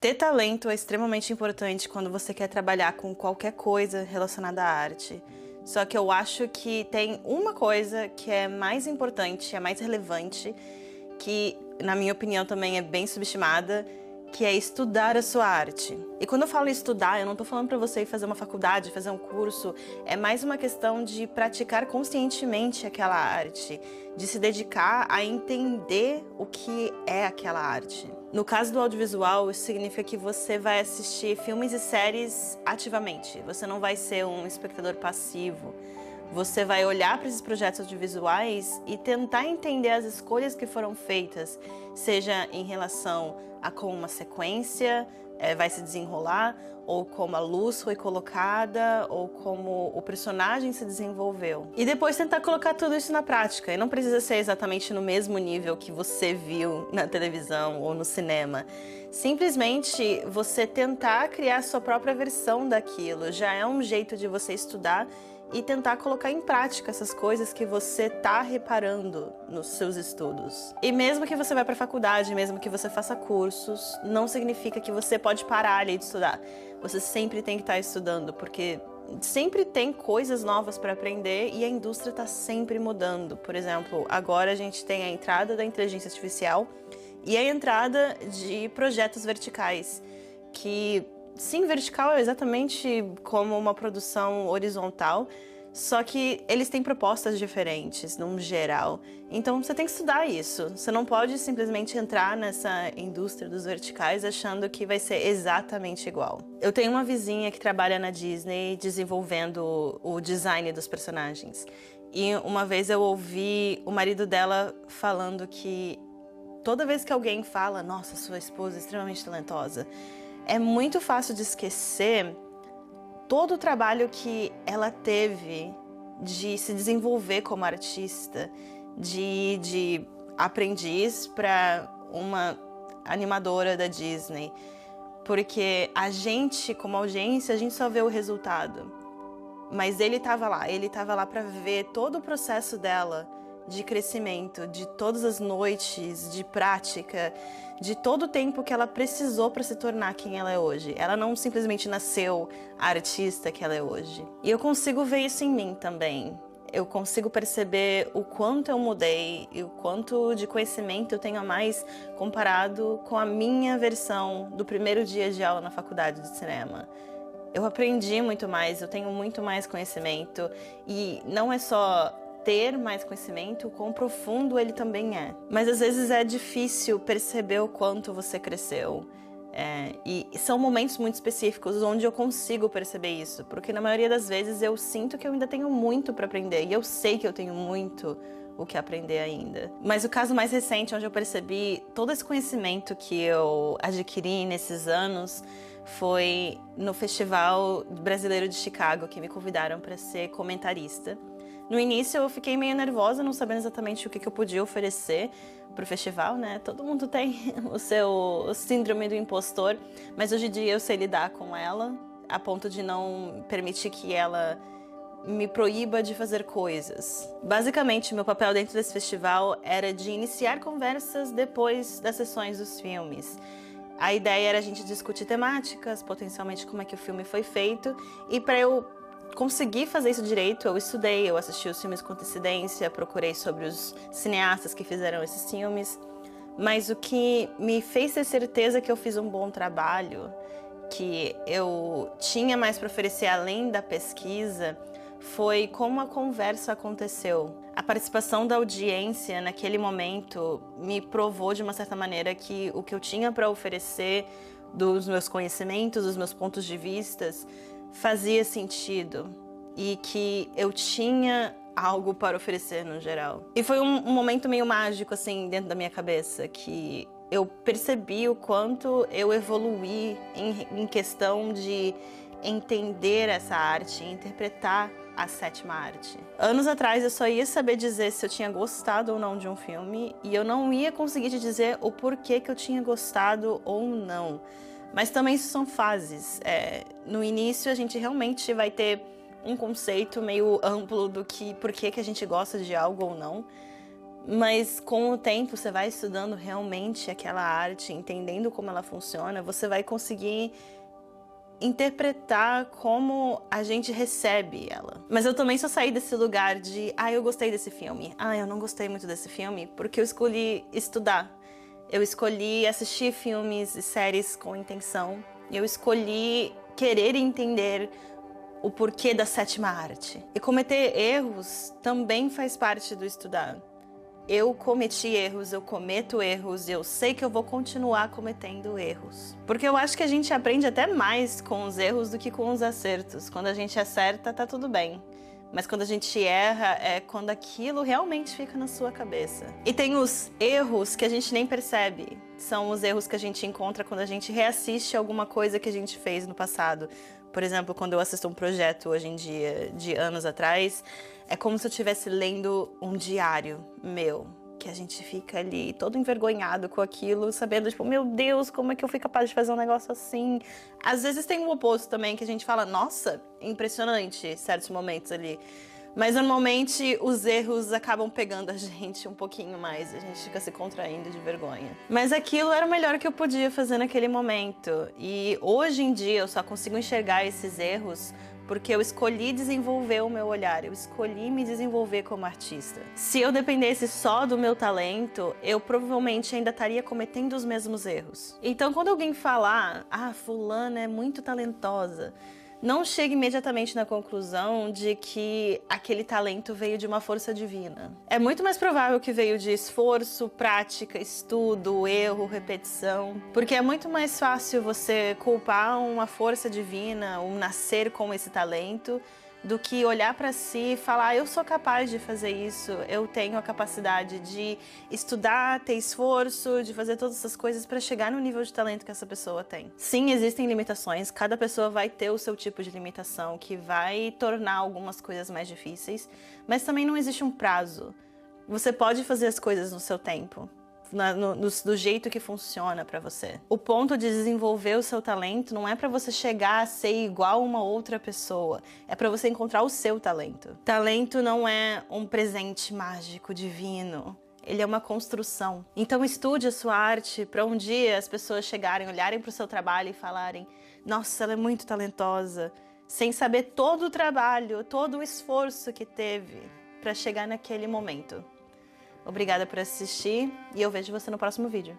Ter talento é extremamente importante quando você quer trabalhar com qualquer coisa relacionada à arte. Só que eu acho que tem uma coisa que é mais importante, é mais relevante, que, na minha opinião, também é bem subestimada, que é estudar a sua arte. E quando eu falo estudar, eu não tô falando para você ir fazer uma faculdade, fazer um curso, é mais uma questão de praticar conscientemente aquela arte, de se dedicar a entender o que é aquela arte. No caso do audiovisual, isso significa que você vai assistir filmes e séries ativamente, você não vai ser um espectador passivo. Você vai olhar para esses projetos audiovisuais e tentar entender as escolhas que foram feitas, seja em relação a como uma sequência vai se desenrolar, ou como a luz foi colocada, ou como o personagem se desenvolveu. E depois tentar colocar tudo isso na prática. E não precisa ser exatamente no mesmo nível que você viu na televisão ou no cinema. Simplesmente você tentar criar sua própria versão daquilo já é um jeito de você estudar e tentar colocar em prática essas coisas que você tá reparando nos seus estudos. E mesmo que você vá para a faculdade, mesmo que você faça cursos, não significa que você pode parar ali de estudar. Você sempre tem que estar estudando, porque sempre tem coisas novas para aprender e a indústria está sempre mudando. Por exemplo, agora a gente tem a entrada da inteligência artificial e a entrada de projetos verticais, que sim, vertical é exatamente como uma produção horizontal, só que eles têm propostas diferentes, num geral. Então você tem que estudar isso. Você não pode simplesmente entrar nessa indústria dos verticais achando que vai ser exatamente igual. Eu tenho uma vizinha que trabalha na Disney desenvolvendo o design dos personagens. E uma vez eu ouvi o marido dela falando que toda vez que alguém fala, nossa, sua esposa é extremamente talentosa, é muito fácil de esquecer todo o trabalho que ela teve de se desenvolver como artista, de aprendiz para uma animadora da Disney. Porque a gente, como audiência, a gente só vê o resultado. Mas ele estava lá para ver todo o processo dela de crescimento, de todas as noites de prática, de todo o tempo que ela precisou para se tornar quem ela é hoje. Ela não simplesmente nasceu a artista que ela é hoje. E eu consigo ver isso em mim também. Eu consigo perceber o quanto eu mudei e o quanto de conhecimento eu tenho a mais comparado com a minha versão do primeiro dia de aula na faculdade de cinema. Eu aprendi muito mais, eu tenho muito mais conhecimento e não é só ter mais conhecimento, o quão profundo ele também é. Mas às vezes é difícil perceber o quanto você cresceu. E são momentos muito específicos onde eu consigo perceber isso, porque na maioria das vezes eu sinto que eu ainda tenho muito para aprender e eu sei que eu tenho muito o que aprender ainda. Mas o caso mais recente, onde eu percebi todo esse conhecimento que eu adquiri nesses anos, foi no Festival Brasileiro de Chicago, que me convidaram para ser comentarista. No início eu fiquei meio nervosa, não sabendo exatamente o que eu podia oferecer pro festival, né? Todo mundo tem o seu síndrome do impostor, mas hoje em dia eu sei lidar com ela, a ponto de não permitir que ela me proíba de fazer coisas. Basicamente, meu papel dentro desse festival era de iniciar conversas depois das sessões dos filmes. A ideia era a gente discutir temáticas, potencialmente como é que o filme foi feito, e para eu conseguir fazer isso direito, eu estudei, eu assisti os filmes com antecedência, procurei sobre os cineastas que fizeram esses filmes, mas o que me fez ter certeza que eu fiz um bom trabalho, que eu tinha mais para oferecer além da pesquisa, foi como a conversa aconteceu. A participação da audiência naquele momento me provou de uma certa maneira que o que eu tinha para oferecer dos meus conhecimentos, dos meus pontos de vistas, fazia sentido e que eu tinha algo para oferecer no geral. E foi um momento meio mágico assim dentro da minha cabeça, que eu percebi o quanto eu evoluí em questão de entender essa arte, interpretar a sétima arte. Anos atrás eu só ia saber dizer se eu tinha gostado ou não de um filme e eu não ia conseguir te dizer o porquê que eu tinha gostado ou não. Mas também isso são fases. No início a gente realmente vai ter um conceito meio amplo do que por que a gente gosta de algo ou não. Mas com o tempo você vai estudando realmente aquela arte, entendendo como ela funciona, você vai conseguir interpretar como a gente recebe ela. Mas eu também só saí desse lugar de, eu gostei desse filme, eu não gostei muito desse filme, porque eu escolhi estudar. Eu escolhi assistir filmes e séries com intenção. Eu escolhi querer entender o porquê da sétima arte. E cometer erros também faz parte do estudar. Eu cometi erros, eu cometo erros e eu sei que eu vou continuar cometendo erros. Porque eu acho que a gente aprende até mais com os erros do que com os acertos. Quando a gente acerta, tá tudo bem. Mas quando a gente erra, é quando aquilo realmente fica na sua cabeça. E tem os erros que a gente nem percebe. São os erros que a gente encontra quando a gente reassiste alguma coisa que a gente fez no passado. Por exemplo, quando eu assisto um projeto hoje em dia, de anos atrás, é como se eu estivesse lendo um diário meu, que a gente fica ali todo envergonhado com aquilo, sabendo, tipo, meu Deus, como é que eu fui capaz de fazer um negócio assim? Às vezes tem o oposto também, que a gente fala, nossa, impressionante, certos momentos ali. Mas normalmente os erros acabam pegando a gente um pouquinho mais, a gente fica se contraindo de vergonha. Mas aquilo era o melhor que eu podia fazer naquele momento. E hoje em dia eu só consigo enxergar esses erros porque eu escolhi desenvolver o meu olhar, eu escolhi me desenvolver como artista. Se eu dependesse só do meu talento, eu provavelmente ainda estaria cometendo os mesmos erros. Então quando alguém falar, fulana é muito talentosa, não chegue imediatamente na conclusão de que aquele talento veio de uma força divina. É muito mais provável que veio de esforço, prática, estudo, erro, repetição. Porque é muito mais fácil você culpar uma força divina, um nascer com esse talento, do que olhar para si e falar, eu sou capaz de fazer isso, eu tenho a capacidade de estudar, ter esforço, de fazer todas essas coisas para chegar no nível de talento que essa pessoa tem. Sim, existem limitações, cada pessoa vai ter o seu tipo de limitação, que vai tornar algumas coisas mais difíceis, mas também não existe um prazo. Você pode fazer as coisas no seu tempo. Do jeito que funciona pra você. O ponto de desenvolver o seu talento não é pra você chegar a ser igual uma outra pessoa, é pra você encontrar o seu talento. Talento não é um presente mágico, divino. Ele é uma construção. Então estude a sua arte para um dia as pessoas chegarem, olharem pro seu trabalho e falarem, nossa, ela é muito talentosa, sem saber todo o trabalho, todo o esforço que teve pra chegar naquele momento. Obrigada por assistir e eu vejo você no próximo vídeo.